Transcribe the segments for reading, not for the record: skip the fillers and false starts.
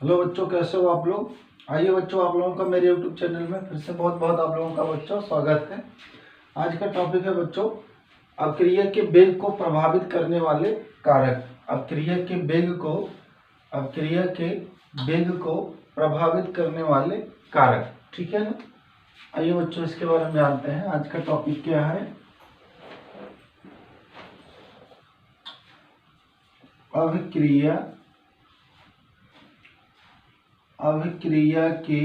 Hello बच्चों, कैसे हो आप लोग। आइए बच्चों, आप लोगों का मेरे यूट्यूब चैनल में फिर से बहुत बहुत आप लोगों का बच्चों स्वागत है। आज का टॉपिक है बच्चों अक्रिया के वेग को प्रभावित करने वाले कारक। अक्रिया के वेग को प्रभावित करने वाले कारक, ठीक है ना। आइए बच्चों, इसके बारे में जानते हैं। आज का टॉपिक क्या है, अभिक्रिया के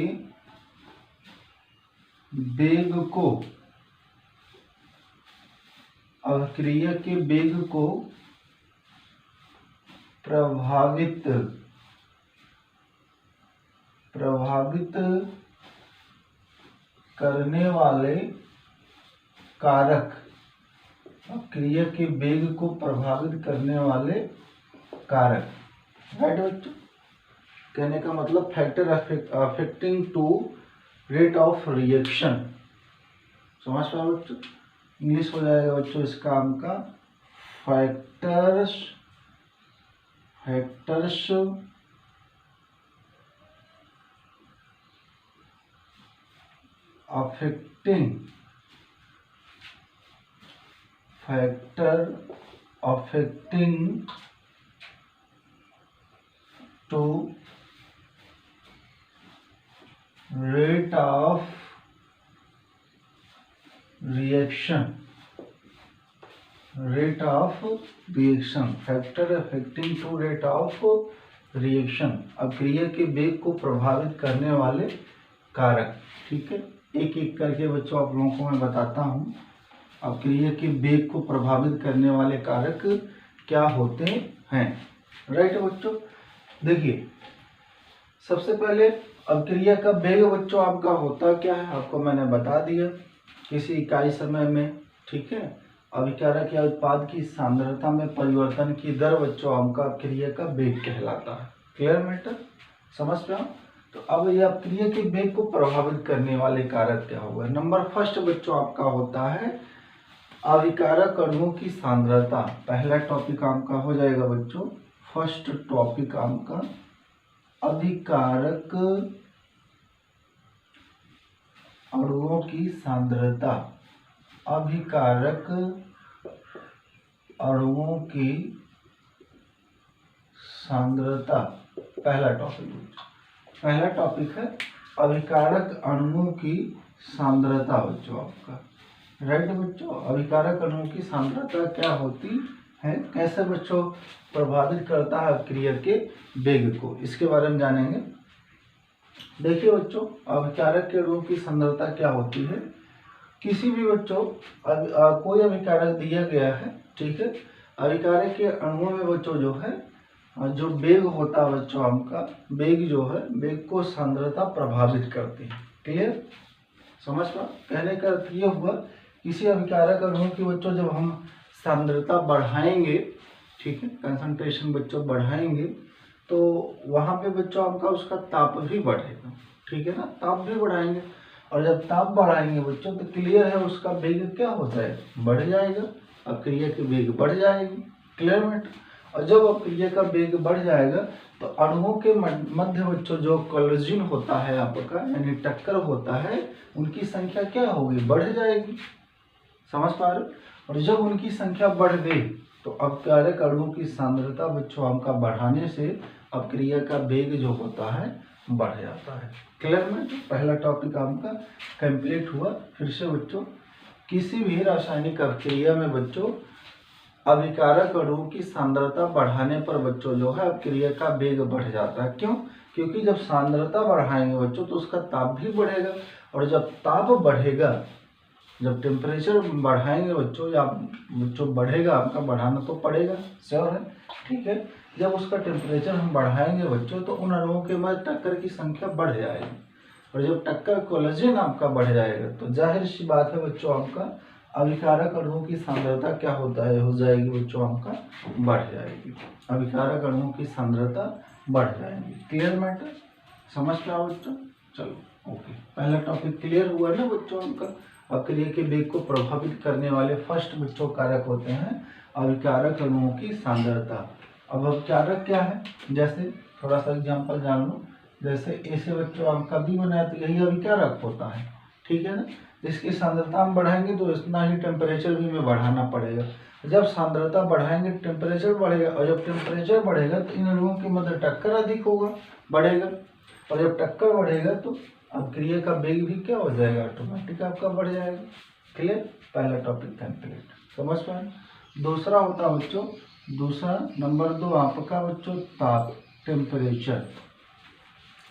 वेग को प्रभावित करने वाले कारक। अक्रिया के वेग को प्रभावित करने वाले कारक, राइट बच्चों। कहने का मतलब factor affecting to rate of reaction. समझ पाए बच्चों। इंग्लिश हो जाएगा बच्चों इस काम का factors affecting to rate of reaction. Factor affecting to rate of reaction, अक्रिया के वेग को प्रभावित करने वाले कारक। ठीक है, एक एक करके बच्चों आप लोगों को मैं बताता हूँ। अक्रिया के वेग को प्रभावित करने वाले कारक क्या होते हैं, राइट बच्चों। देखिए, सबसे पहले अक्रिया का वेग बच्चों आपका होता क्या है, आपको मैंने बता दिया। किसी इकाई समय में, ठीक है, अभिकारक या उत्पाद की सांद्रता में परिवर्तन की दर बच्चों आपका अक्रिया का वेग कहलाता है। क्लियर मैटर, समझ पाओ। तो अब यह अक्रिया के वेग को प्रभावित करने वाले कारक क्या होगा। नंबर फर्स्ट बच्चों आपका होता है अभिकारक अणुओं की सांद्रता। पहला टॉपिक आपका हो जाएगा बच्चों, फर्स्ट टॉपिक आपका अभिकारक अणुओं की सांद्रता। अभिकारक अणुओं की सांद्रता पहला टॉपिक है अभिकारक अणुओं की सांद्रता बच्चों आपका, राइट बच्चों। अभिकारक अणुओं की सांद्रता क्या होती है, कैसे बच्चों प्रभावित करता है अक्रिया के वेग को, इसके बारे में जानेंगे। देखिए बच्चों, अभिकारक के अणुओं की सांद्रता क्या होती है। किसी भी बच्चों कोई अभिकारक दिया गया है, ठीक है, अभिकारक के अणुओं में बच्चों जो है जो वेग होता है बच्चों आपका, वेग जो है वेग को सांद्रता प्रभावित करती है। क्लियर, समझ पा। कहने का अर्थ ये हुआ, किसी अभिकारक अणु की बच्चों जब हम सांद्रता बढ़ाएंगे, ठीक है, कंसंट्रेशन बच्चों बढ़ाएंगे, तो वहां पे बच्चों आपका उसका ताप भी बढ़ेगा, ठीक है ना। ताप भी बढ़ाएंगे, और जब ताप बढ़ाएंगे बच्चों तो क्लियर है उसका वेग क्या हो जाएगा, बढ़ जाएगा। अक्रिया की वेग बढ़ जाएगी। Clear matter. और जब अक्रिया का वेग बढ़ जाएगा तो अणुओं के मध्य बच्चों जो कोलिजन होता है आपका, यानी टक्कर होता है, उनकी संख्या क्या होगी, बढ़ जाएगी। समझ पा रहे हो। और जब उनकी संख्या बढ़ गई तो अभिकारक अणुओं की सांद्रता बच्चों आपका बढ़ाने से अक्रिया का वेग जो होता है बढ़ जाता है। क्लियर में, पहला टॉपिक आपका कंप्लीट हुआ। फिर से बच्चों, किसी भी रासायनिक अभिक्रिया में बच्चों अभिकारक अणुओं की सांद्रता बढ़ाने पर बच्चों जो है अभिक्रिया का वेग बढ़ जाता है। क्यों? क्योंकि जब सांद्रता बढ़ाएंगे बच्चों तो उसका ताप भी बढ़ेगा, और जब ताप बढ़ेगा, जब टेम्परेचर बढ़ाएंगे बच्चों, या बच्चों बढ़ेगा, आपका बढ़ाना तो पड़ेगा, श्योर है, ठीक है। जब उसका टेम्परेचर हम बढ़ाएंगे बच्चों तो उन अणुओं के मध्य टक्कर की संख्या बढ़ जाएगी, और जब टक्कर कोलेजन आपका बढ़ जाएगा तो जाहिर सी बात है बच्चों आपका अभिकारक अणुओं की सांद्रता क्या होता है, हो जाएगी बच्चों आपका बढ़ जाएगी। अभिकारक अणुओं की सांद्रता बढ़ जाएगी। क्लियर मैटर, समझ पाओ बच्चों। चलो ओके, पहला टॉपिक क्लियर हुआ ना बच्चों आपका। अक्रिया के वेग को प्रभावित करने वाले फर्स्ट बच्चों कारक होते हैं अभिकारक अणुओं की सांद्रता। अब अभिकारक क्या है, जैसे थोड़ा सा एग्जाम्पल जान लो। जैसे ए से बच्चों आपका बी बनाया तो यही अभिकारक होता है, ठीक है ना। इसकी सांद्रता हम बढ़ाएंगे तो इतना ही टेम्परेचर भी हमें बढ़ाना पड़ेगा। जब सांद्रता बढ़ाएंगे टेम्परेचर बढ़ेगा, और जब टेम्परेचर बढ़ेगा तो इन अणुओं के मध्य टक्कर अधिक होगा, बढ़ेगा, और जब टक्कर बढ़ेगा तो अभिक्रिया का वेग भी क्या हो जाएगा, ऑटोमेटिक आपका बढ़ जाएगा। क्लियर, पहला टॉपिक कंप्लीट, समझ पाए। दूसरा होता है बच्चों, दूसरा नंबर 2 आपका बच्चों ताप, टेम्परेचर।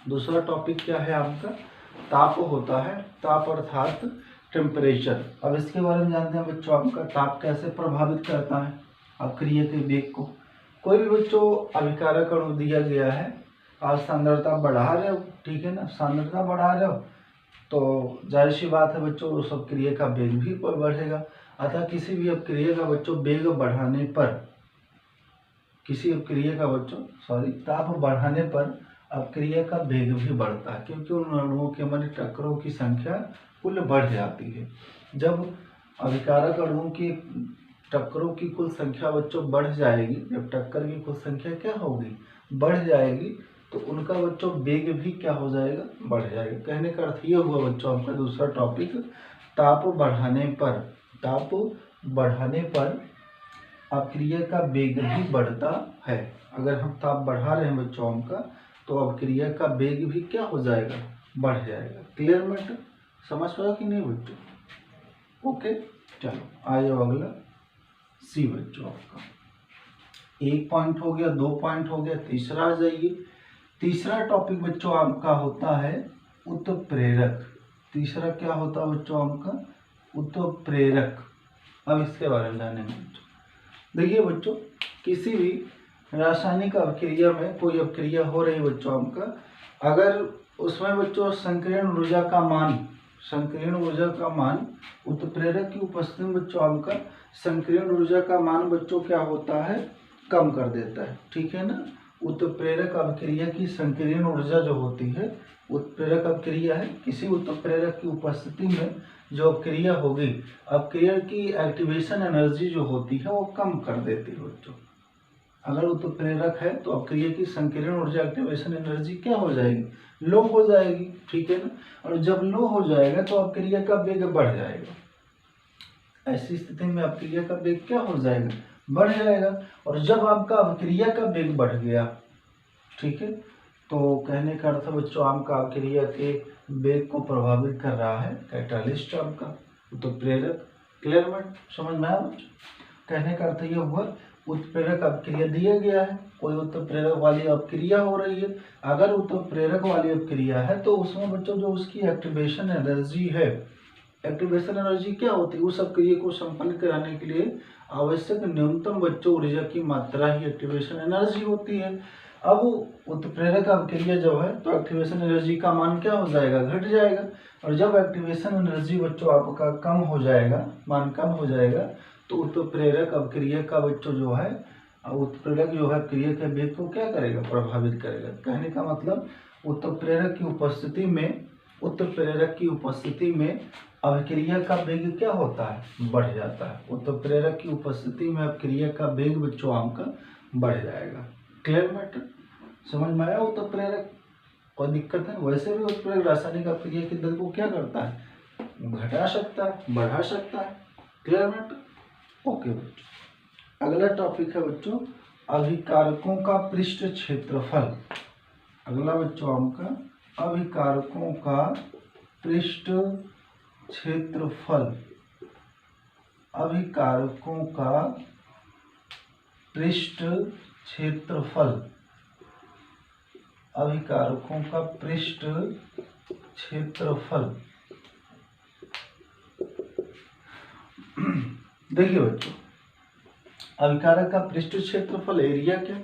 दूसरा टॉपिक क्या है आपका, ताप होता है, ताप अर्थात टेम्परेचर। अब इसके बारे में जानते हैं बच्चों, आपका ताप कैसे प्रभावित करता है अभिक्रिया के वेग को। कोई भी बच्चों अभिकारक अणु दिया गया है, आप सांद्रता बढ़ा रहे हो, ठीक है ना, सांद्रता बढ़ा रहे हो तो जाहिर सी बात है बच्चों उस अभिक्रिया का वेग भी बढ़ेगा। अतः किसी भी अभिक्रिया का बच्चों वेग बढ़ाने पर, किसी अभिक्रिया का बच्चों ताप बढ़ाने पर अभिक्रिया का वेग भी बढ़ता है, क्योंकि उन अणुओं के मध्य टक्करों की संख्या कुल बढ़ जाती है। जब अभिकारक अणुओं की टक्करों की कुल संख्या बच्चों बढ़ जाएगी, जब टक्कर की कुल संख्या क्या होगी, बढ़ जाएगी, तो उनका बच्चों वेग भी क्या हो जाएगा, बढ़ जाएगा। कहने का अर्थ ये हुआ बच्चों आपका दूसरा टॉपिक, ताप बढ़ाने पर, ताप बढ़ाने पर अभिक्रिया का वेग भी बढ़ता है। अगर हम ताप बढ़ा रहे हैं बच्चों हमका, तो अभिक्रिया का वेग भी क्या हो जाएगा, बढ़ जाएगा। क्लियर मैटर, समझ पाया कि नहीं बच्चों। ओके, चलो आ जाओ अगला सी बच्चों आपका। 1 पॉइंट हो गया, 2 पॉइंट हो गया, तीसरा आ जाइए। तीसरा टॉपिक बच्चों आपका होता है उत्प्रेरक। तीसरा क्या होता है बच्चों आपका, उत्प्रेरक। अब इसके बारे में जानेंगे बच्चों। देखिए बच्चों, किसी भी रासायनिक अभिक्रिया में कोई अभिक्रिया हो रही बच्चों आपका, अगर उसमें बच्चों संकीर्ण ऊर्जा का मान, संकीर्ण ऊर्जा का मान उत्प्रेरक की उपस्थिति में बच्चों आपका संकीर्ण ऊर्जा का मान बच्चों क्या होता है, कम कर देता है, ठीक है ना। उत्प्रेरक अभिक्रिया की संकीर्ण ऊर्जा जो होती है, उत्प्रेरक अभिक्रिया है, किसी उत्प्रेरक की उपस्थिति में जो अभिक्रिया होगी, अभिक्रिया की एक्टिवेशन एनर्जी जो होती है वो कम कर देती है बच्चों। अगर उत्प्रेरक है तो अभिक्रिया की संकीर्ण ऊर्जा एक्टिवेशन एनर्जी क्या हो जाएगी, लो हो जाएगी, ठीक है ना। और जब लो हो जाएगा तो अभिक्रिया का वेग बढ़ जाएगा। ऐसी स्थिति में अभिक्रिया का वेग क्या हो जाएगा, बढ़ जाएगा। और जब आपका अभिक्रिया का वेग बढ़ गया, ठीक है, तो कहने का अर्थ बच्चों आपका अभिक्रिया के वेग को प्रभावित कर रहा है कैटालिस्ट आपका उत्प्रेरक। क्लियर मत, समझ में आया बच्चों। कहने का अर्थ ये हुआ, उत्प्रेरक अभिक्रिया दिया गया है, कोई उत्प्रेरक वाली अभिक्रिया हो रही है। अगर उत्प्रेरक वाली अभिक्रिया है तो उसमें बच्चों जो उसकी एक्टिवेशन एनर्जी है, एक्टिवेशन एनर्जी क्या होती है, उस अभिक्रिया को संपन्न कराने के लिए आवश्यक न्यूनतम बच्चों ऊर्जा की मात्रा ही एक्टिवेशन एनर्जी होती है। अब उत्प्रेरक अभिक्रिया जो है तो एक्टिवेशन एनर्जी का मान क्या हो जाएगा, घट जाएगा। और जब एक्टिवेशन एनर्जी बच्चों आपका कम हो जाएगा, मान कम हो जाएगा, तो उत्प्रेरक अभिक्रिया का बच्चों जो है, उत्प्रेरक जो है क्रिया के वेग को क्या करेगा, प्रभावित करेगा। कहने का मतलब उत्प्रेरक की उपस्थिति में, उत्प्रेरक की उपस्थिति में अभिक्रिया का वेग क्या होता है, बढ़ जाता है। उत्प्रेरक की उपस्थिति में अभिक्रिया का वेग बच्चों आपका बढ़ जाएगा। क्लियर मैटर, समझ में आया। उत्प्रेरक कोई दिक्कत है, वैसे भी उत्प्रेरक रासायनिक अभिक्रिया की दर को क्या करता है, घटा सकता है, बढ़ा सकता है। क्लियर मैटर, ओके बच्चों। अगला टॉपिक है बच्चों अभिकारकों का पृष्ठ क्षेत्रफल। अगला बच्चों आपका अभिकारकों का पृष्ठ क्षेत्रफल। अभिकारकों का पृष्ठ क्षेत्रफल, अभिकारकों का पृष्ठ क्षेत्रफल। देखिए बच्चों, अभिकारक का पृष्ठ क्षेत्रफल एरिया क्या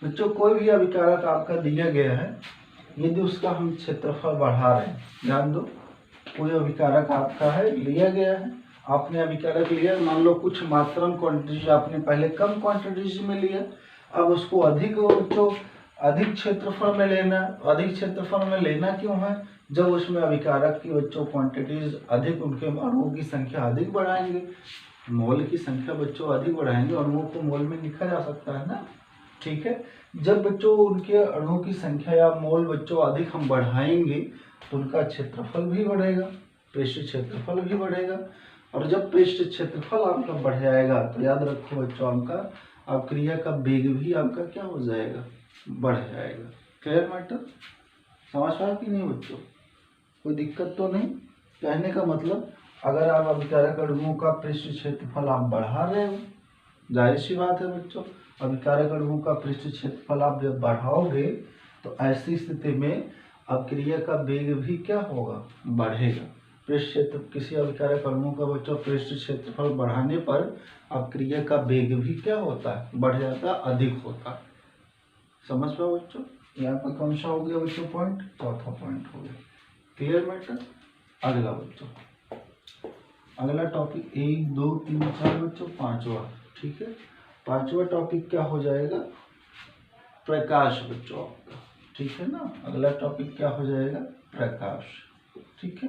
बच्चों, कोई भी अभिकारक आपका दिया गया है, यदि उसका हम क्षेत्रफल बढ़ा रहे हैं, ध्यान दो, कोई अभिकारक आपका है, लिया गया है, आपने अभिकारक लिया, मान लो कुछ मात्रा क्वांटिटी आपने पहले कम क्वांटिटीज में लिया, अब उसको अधिक बच्चों अधिक क्षेत्रफल में लेना। अधिक क्षेत्रफल में लेना क्यों है, जब उसमें अभिकारक की बच्चों क्वांटिटीज अधिक, उनके अणुओं की संख्या अधिक बढ़ाएंगे, मोल की संख्या बच्चों अधिक बढ़ाएंगे, अणुओं को मोल में लिखा जा सकता है ना, ठीक है। जब बच्चों उनके अणुओं की संख्या या मोल बच्चों अधिक हम बढ़ाएंगे तो उनका क्षेत्रफल भी बढ़ेगा, पृष्ठ क्षेत्रफल भी बढ़ेगा। और जब पृष्ठ क्षेत्रफल आपका बढ़ जाएगा तो याद रखो बच्चों आपका अपक्रिया का वेग भी आपका क्या हो जाएगा, बढ़ जाएगा। क्लियर मैटर, समझ पाए कि नहीं बच्चों? कोई दिक्कत तो नहीं? कहने का मतलब अगर आप अभिकारक अणुओं का पृष्ठ क्षेत्रफल आप बढ़ा रहे हो, जाहिर सी बात है बच्चों, अभिकारक अणुओं का पृष्ठ क्षेत्रफल आप जब बढ़ाओगे तो ऐसी स्थिति में अपक्रिया का वेग भी क्या होगा, बढ़ेगा। पृष्ठ क्षेत्र किसी अभिकारक अणुओं का बच्चों पृष्ठ क्षेत्रफल बढ़ाने पर अपक्रिया का वेग भी क्या होता है, बढ़ जाता है, अधिक होता है। समझ पाओ बच्चों? यहाँ पर कौन सा हो गया बच्चों पॉइंट, चौथा पॉइंट हो गया। Clear matter? अगला बच्चों, अगला टॉपिक 1 2 3 4 बच्चों पांचवा, ठीक है। पांचवा टॉपिक क्या हो जाएगा, प्रकाश बच्चों आपका, ठीक है ना। अगला टॉपिक क्या हो जाएगा, प्रकाश, ठीक है,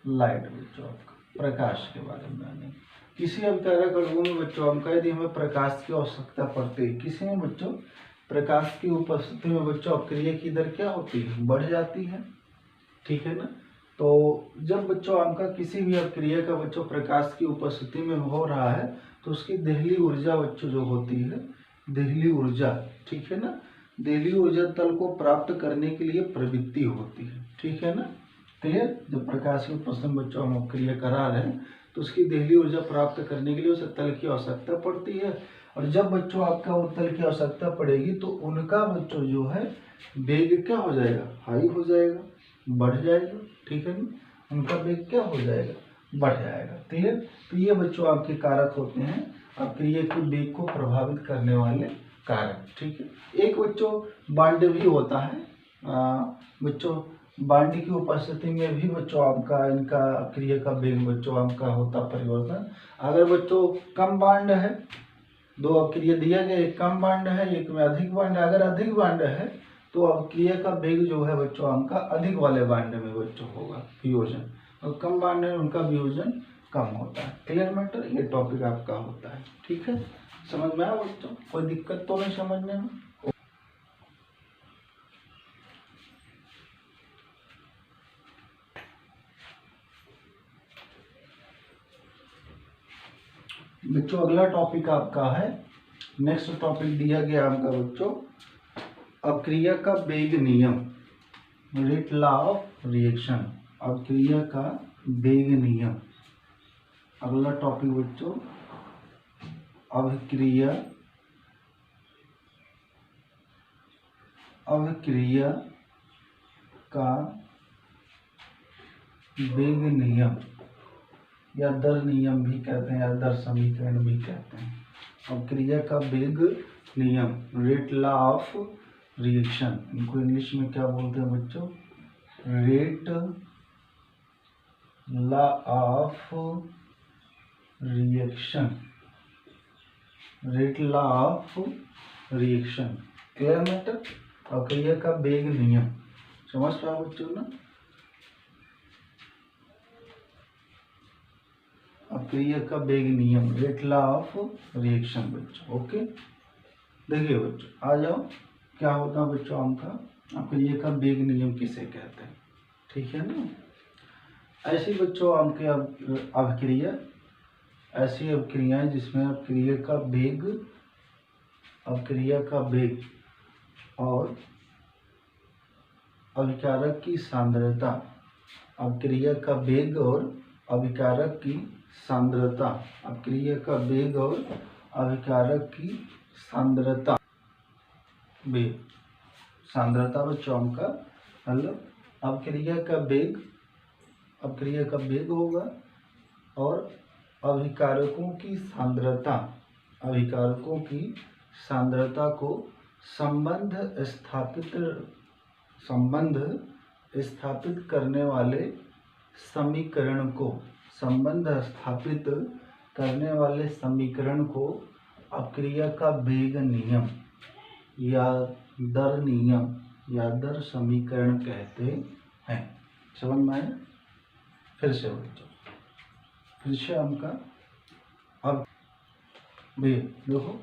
लाइट बच्चों आपका, प्रकाश के बारे में जानेंगे। किसी अभिकारक अणुओं में बच्चों हमका यदि हमें प्रकाश की आवश्यकता पड़ती है, किसी में बच्चों प्रकाश की उपस्थिति में बच्चों अपक्रिया की दर क्या होती है, बढ़ जाती है, ठीक है ना। तो जब बच्चों आपका किसी भी अपक्रिया का बच्चों प्रकाश की उपस्थिति में हो रहा है तो उसकी देहली ऊर्जा बच्चों जो होती है, देहली ऊर्जा, ठीक है ना, देहली ऊर्जा तल को प्राप्त करने के लिए प्रवृत्ति होती है, ठीक है ना। क्लियर? जब प्रकाश की उपस्थिति में बच्चों हम अपक्रिया करा रहे हैं तो उसकी देहली ऊर्जा प्राप्त करने के लिए उसे तल की आवश्यकता पड़ती है। और जब बच्चों आपका वो तल की आवश्यकता पड़ेगी तो उनका बच्चों जो है वेग क्या हो जाएगा, हाई हो जाएगा, बढ़ जाएगा, ठीक है ना, उनका वेग क्या हो जाएगा, बढ़ जाएगा। क्लियर? तो ये बच्चों आपके कारक होते हैं अपक्रिया के वेग को प्रभावित करने वाले कारक, ठीक है। एक बच्चों बांड भी होता है, बच्चों बांड की उपस्थिति में भी बच्चों आपका इनका अपक्रिया का वेग बच्चों आपका होता परिवर्तन। अगर बच्चों कम बांड है, दो अपक्रिया दिया गया, एक कम बांड है एक में अधिक बांड है, अगर अधिक बांड है तो अपक्रिया का वेग जो है बच्चों आपका अधिक वाले बांड में बच्चों होगा वियोजन, और कम बांड में उनका वियोजन कम होता है। Clear matter? ये टॉपिक आपका होता है, ठीक है। समझ में आया बच्चों? कोई दिक्कत तो नहीं समझने में? बच्चों अगला टॉपिक आपका है, नेक्स्ट टॉपिक दिया गया आपका बच्चों अपक्रिया का वेग नियम, रेट लॉ ऑफ रिएक्शन, अपक्रिया का वेग नियम। अगला टॉपिक बच्चों अभिक्रिया का वेग नियम या दर नियम भी कहते हैं या दर समीकरण भी कहते हैं। अपक्रिया का वेग नियम, रेट लॉ ऑफ रिएक्शन, इनको इंग्लिश में क्या बोलते हैं बच्चों, rate law of reaction, rate law of reaction. Clear matter? अपक्रिया का वेग नियम, समझ पाओ बच्चों ना। अपक्रिया का वेग नियम, रेट लॉ ऑफ रिएक्शन बच्चों, ओके। देखिए बच्चों आ जाओ, क्या होता है बच्चों आपका अपक्रिया का वेग नियम किसे कहते हैं, ठीक है ना। ऐसी बच्चों आपके अभिक्रिया, ऐसी अभिक्रियाएं जिसमें अपक्रिया का वेग और अभिकारक की सांद्रता, अपक्रिया का वेग और अभिकारक की सांद्रता, अपक्रिया का वेग और अभिकारक की सांद्रता, वेग सांद्रता बच्चों का मतलब अपक्रिया का वेग होगा और अभिकारकों की सांद्रता को संबंध स्थापित करने वाले समीकरण को अपक्रिया का वेग नियम या दर नियम या दर समीकरण कहते हैं। समझ में आया? फिर से बच्चों, फिर से हमका अब देखो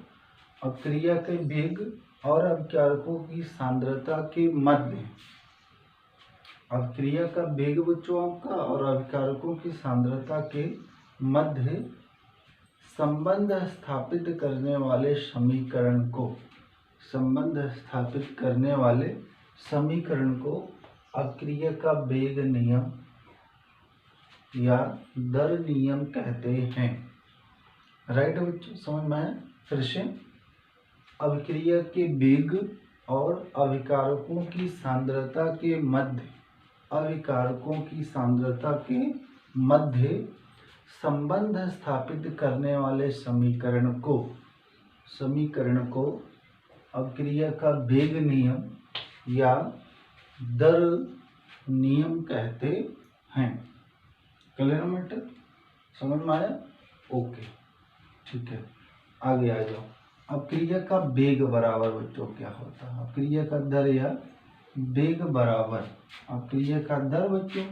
अपक्रिया के वेग और अभिकारकों की सांद्रता के मध्य, अभिक्रिया का वेग बच्चों आपका और अभिकारकों की सांद्रता के मध्य संबंध स्थापित करने वाले समीकरण को, संबंध स्थापित करने वाले समीकरण को अभिक्रिया का वेग नियम या दर नियम कहते हैं। राइट बच्चों, समझ में आया? फिर से, अभिक्रिया के वेग और अभिकारकों की सांद्रता के मध्य, अभिकारकों की सांद्रता के मध्य संबंध स्थापित करने वाले समीकरण को अभिक्रिया का वेग नियम या दर नियम कहते हैं। Clear matter? समझ में आया? ओके, ठीक है, आगे आ जाओ। अभिक्रिया का वेग बराबर बच्चों क्या होता है? अभिक्रिया का दर या वेग बराबर, अभिक्रिया का दर बच्चों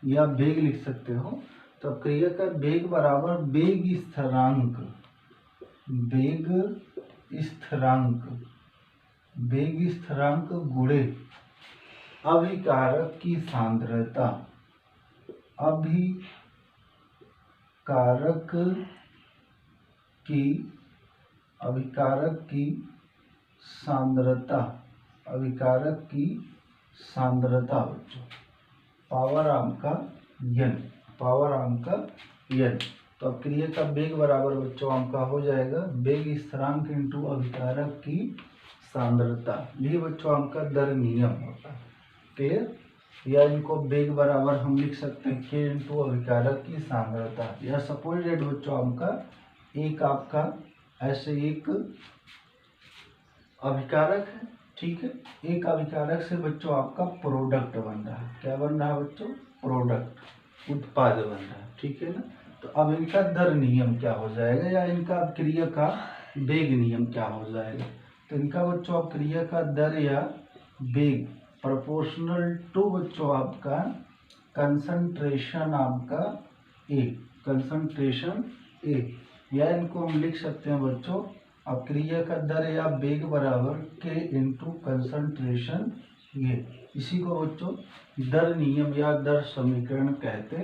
या वेग लिख सकते हो। तो अभिक्रिया का वेग बराबर वेग स्थिरांक, वेग स्थिरांक गुणे अभिकारक की सांद्रता, अभिकारक की सांद्रता, अभिकारक की सांद्रता बच्चों, पावर आम का n, पावर आम का n। तो अभिक्रिया का वेग बराबर बच्चों आम का हो जाएगा वेग स्थिरांक इंटू अभिकारक की सांद्रता। यही बच्चों आम का दर नियम होता है। क्लियर? या इनको वेग बराबर हम लिख सकते हैं k इंटू अभिकारक की सांद्रता। या सपोज डेट बच्चों आम का एक आपका ऐसे एक अभिकारक है, ठीक है, एक अभिकारक से बच्चों आपका प्रोडक्ट बन रहा है। क्या बन रहा है बच्चों? प्रोडक्ट, उत्पाद बन रहा है, ठीक है ना। तो अब इनका दर नियम क्या हो जाएगा या इनका अभिक्रिया का वेग नियम क्या हो जाएगा? तो इनका बच्चों अभिक्रिया का दर या वेग प्रोपोर्शनल टू बच्चों आपका कंसंट्रेशन आपका ए, कंसंट्रेशन ए। या इनको हम लिख सकते हैं बच्चों अभिक्रिया का दर या वेग बराबर के इंटू कंसंट्रेशन ए। इसी को बच्चों दर नियम या दर समीकरण कहते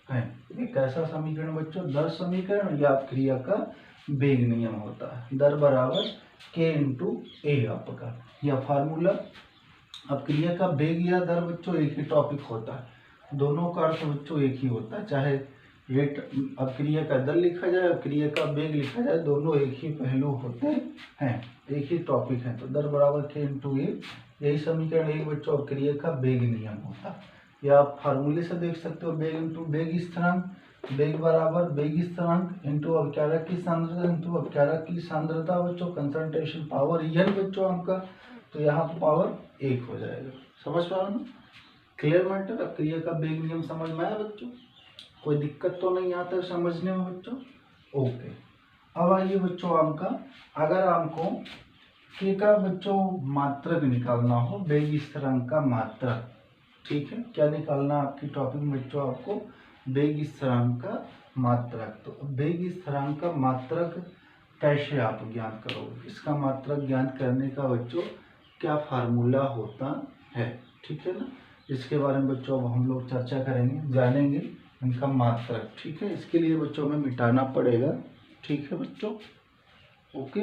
हैं। ये कैसा समीकरण बच्चों? दर समीकरण या अभिक्रिया का वेग नियम होता है। दर बराबर के इंटू ए आपका या फार्मूला। अभिक्रिया का वेग या दर बच्चों एक ही टॉपिक होता है, दोनों का अर्थ बच्चों एक ही होता है। चाहे रेट अभिक्रिया का दर लिखा जाए, अभिक्रिया का वेग लिखा जाए, दोनों एक ही पहलू होते हैं, एक ही टॉपिक है। तो दर बराबर के इंटू ए, यही समीकरण एक बच्चों अभिक्रिया का वेग नियम होता है। या आप फार्मूले से देख सकते हो वेग इंटू वेग स्थिरांक, वेग बराबर वेग स्थिरांक इंटू अभिकारक की सांद्रता इंटू अभिकारक की सांद्रता बच्चों कंसंट्रेशन पावर n बच्चों आपका। तो यहाँ पावर 1 हो जाएगा। समझ पा रहे हो? Clear matter? अभिक्रिया का वेग नियम समझ में आया बच्चों? कोई दिक्कत तो नहीं आता समझने में बच्चों? ओके, अब आइए बच्चों आपका, अगर आपको के का बच्चों मात्रक निकालना हो, वेग स्थिरांक का मात्रक, ठीक है, क्या निकालना आपकी टॉपिक में बच्चों? आपको वेग स्थिरांक का मात्रक। तो वेग स्थिरांक का मात्रक कैसे आप ज्ञात करोगे? इसका मात्रक ज्ञात करने का बच्चों क्या फार्मूला होता है, ठीक है ना। इसके बारे में बच्चों अब हम लोग चर्चा करेंगे, जानेंगे इनका मात्रक, ठीक है। इसके लिए बच्चों हमें मिटाना पड़ेगा, ठीक है बच्चों, ओके।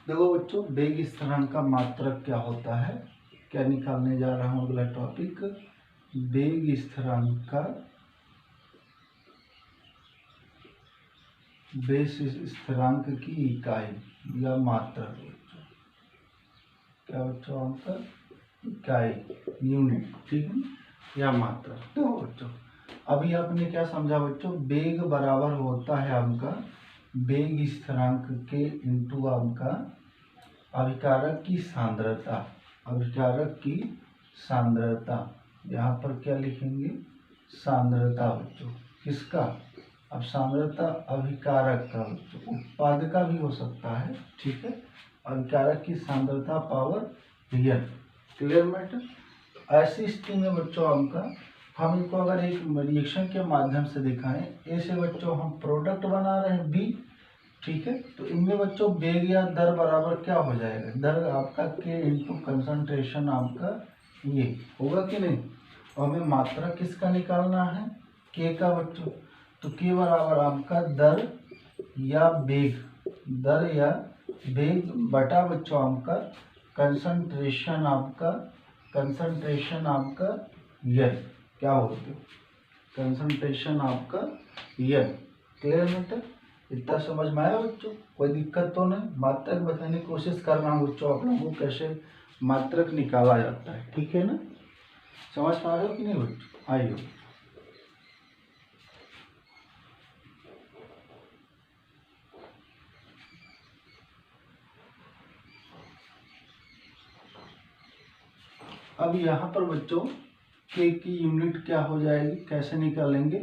देखो बच्चों, वेग स्थिरांक का मात्रक क्या होता है, क्या निकालने जा रहा हूँ अगला टॉपिक, वेग स्थिरांक का बेस स्थिरांक की इकाई या मात्रक बच्चों। क्या बच्चों? आपका इकाई, यूनिट, ठीक है, या मात्रक। तो बच्चों अभी आपने क्या समझा बच्चों? वेग बराबर होता है आपका वेग स्थिरांक के इंटू आपका अभिकारक की सांद्रता, अभिकारक की सांद्रता। यहाँ पर क्या लिखेंगे? सांद्रता बच्चों, किसका? अब सांद्रता अभिकारक का बच्चों, उत्पाद का भी हो सकता है, ठीक है, अभिकारक की सांद्रता पावर n। Clear matter. ऐसी स्थिति में बच्चों हम इनको अगर एक रिएक्शन के माध्यम से दिखाएं, ए से बच्चों हम प्रोडक्ट बना रहे हैं बी, ठीक है, तो इनमें बच्चों वेग या दर बराबर क्या हो जाएगा, दर आपका के इंटू कंसंट्रेशन आपका ये होगा कि नहीं। और हमें मात्रा किसका निकालना है, के का बच्चों, तो के बराबर आपका दर या वेग बटा बच्चों आपका कंसंट्रेशन यन, क्या होती है कंसंट्रेशन आपका यन। क्लियर बेटा, इतना समझ में आया बच्चों, कोई दिक्कत तो नहीं। मात्रक बताने की कोशिश कर रहा हूँ बच्चों आप लोगों को कैसे मात्रक निकाला जाता है, ठीक है ना, समझ पा रहे हो कि नहीं बच्चों, आइए। अब यहाँ पर बच्चों के की यूनिट क्या हो जाएगी, कैसे निकालेंगे,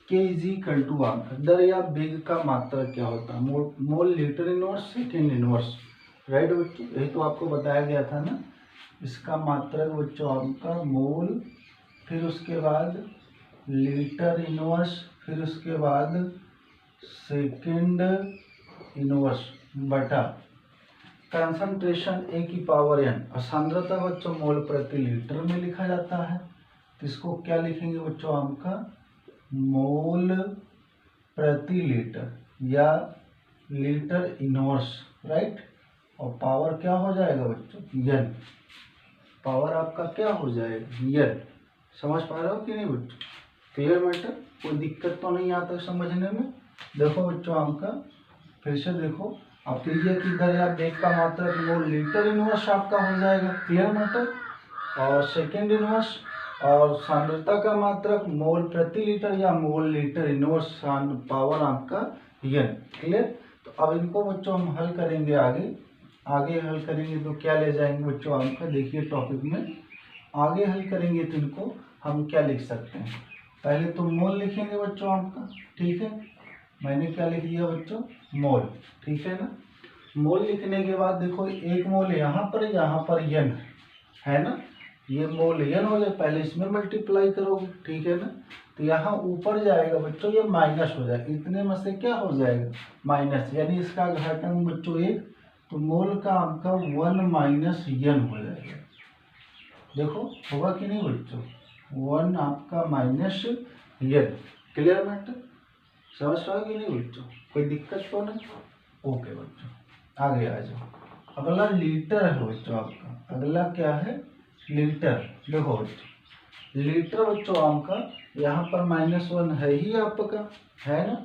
के इज इक्वल टू आपका दर या वेग का मात्रा क्या होता है, mole litre inverse second inverse, right बच्चों, यही तो आपको बताया गया था ना। इसका मात्रक बच्चों आपका मोल, फिर उसके बाद लीटर इनवर्स, फिर उसके बाद सेकेंड इनवर्स बटा कंसंट्रेशन ए की पावर n, और सांद्रता बच्चों मोल प्रति लीटर में लिखा जाता है, तो इसको क्या लिखेंगे बच्चों आपका मोल प्रति लीटर या लीटर इनवर्स, राइट, और पावर क्या हो जाएगा बच्चों n, पावर आपका क्या हो जाएगा n। समझ पा रहे हो कि नहीं बच्चों, क्लियर मैटर, कोई दिक्कत तो नहीं आता समझने में। देखो बच्चों आपका फिर से देखो, आप कीजिए कि दर या वेग का मात्रक मोल लीटर इनवर्स आपका हो जाएगा, क्लियर मैटर, और सेकेंड इनवर्स, और सांद्रता का मात्रक मोल प्रति लीटर या मोल लीटर इनवर्स पावर आपका n। क्लियर, तो अब इनको बच्चों हम हल करेंगे, आगे हल करेंगे तो क्या ले जाएंगे बच्चों आपका, देखिए टॉपिक में आगे हल करेंगे तो इनको हम क्या लिख सकते हैं, पहले तो मोल लिखेंगे बच्चों आपका, ठीक है, मैंने क्या लिख दिया बच्चों मोल, ठीक है ना। मोल लिखने के बाद देखो एक मोल यहाँ पर n है ना, ये मोल n हो जाए, पहले इसमें मल्टीप्लाई करोगे, ठीक है ना, तो यहाँ ऊपर जाएगा बच्चों ये माइनस हो जाएगा, इतने में से क्या हो जाएगा माइनस, यानी इसका घातांक बच्चों 1, तो मोल का आपका 1 माइनस n हो जाएगा। देखो होगा कि नहीं बच्चों, 1 आपका माइनस n। क्लियर मैटर, समझ पाओ कि नहीं बच्चों, कोई दिक्कत तो नहीं। ओके बच्चों, आगे आ जाओ। अगला लीटर है बच्चों आपका, अगला क्या है लीटर। देखो बच्चों लीटर बच्चों आपका यहाँ पर -1 है ही आपका, है ना,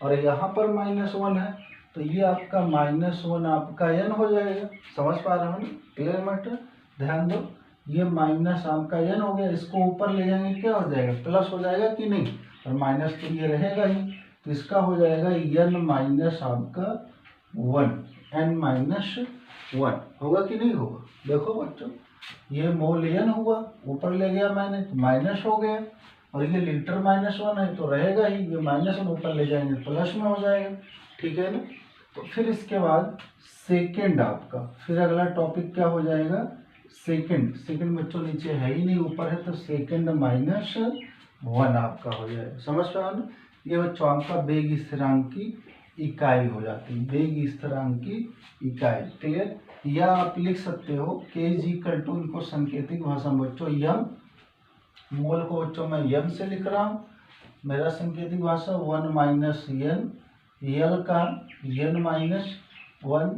और यहाँ पर -1 है, तो ये आपका -1 आपका n हो जाएगा। समझ पा रहे हो ना, क्लियर मैटर, ध्यान दो, ये माइनस आपका n हो गया, इसको ऊपर ले जाएंगे क्या हो जाएगा प्लस हो जाएगा कि नहीं, और माइनस तो ये रहेगा ही, तो इसका हो जाएगा n माइनस आपका 1, n माइनस 1 होगा कि नहीं होगा। देखो बच्चों ये मोल n हुआ, ऊपर ले गया मैंने तो माइनस हो गया, और ये लीटर -1 है तो रहेगा ही, ये -1 ऊपर ले जाएंगे प्लस में हो जाएगा, ठीक है ना। तो फिर इसके बाद सेकेंड आपका, फिर अगला टॉपिक क्या हो जाएगा सेकेंड बच्चों नीचे है ही नहीं, ऊपर है, तो सेकेंड -1 आपका हो जाएगा। समझ पा रहे, ये बच्चों आपका वेग स्थिरांक की इकाई हो जाती है, वेग स्थिरांक की इकाई, क्लियर। या आप लिख सकते हो के इज इक्वल टू, इनको सांकेतिक भाषा में बच्चों यम, मोल को बच्चों मैं यम से लिख रहा हूँ, मेरा सांकेतिक भाषा 1 माइनस n, यल का n माइनस 1,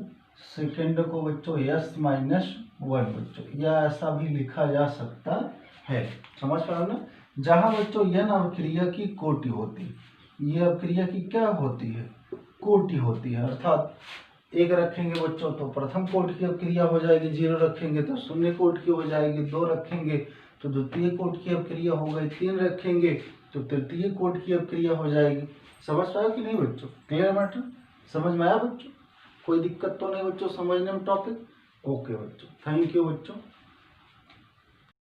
सेकेंड को बच्चों s माइनस 1 बच्चों, या ऐसा भी लिखा जा सकता है। समझ पा रहे ना, जहाँ बच्चों n अवक्रिया की कोटि होती है, ये अवक्रिया की क्या होती है कोटि होती है, अर्थात एक रखेंगे बच्चों तो प्रथम कोटि की अवक्रिया हो जाएगी, 0 रखेंगे तो शून्य कोटि की हो जाएगी, 2 रखेंगे तो द्वितीय कोटि की अवक्रिया हो गई, 3 रखेंगे तो तृतीय कोटि की अवक्रिया हो जाएगी। समझ पाया कि नहीं बच्चों, क्लियर मैटर, समझ में आया बच्चों, कोई दिक्कत तो नहीं बच्चों समझने में टॉपिक। ओके बच्चों, थैंक यू बच्चों।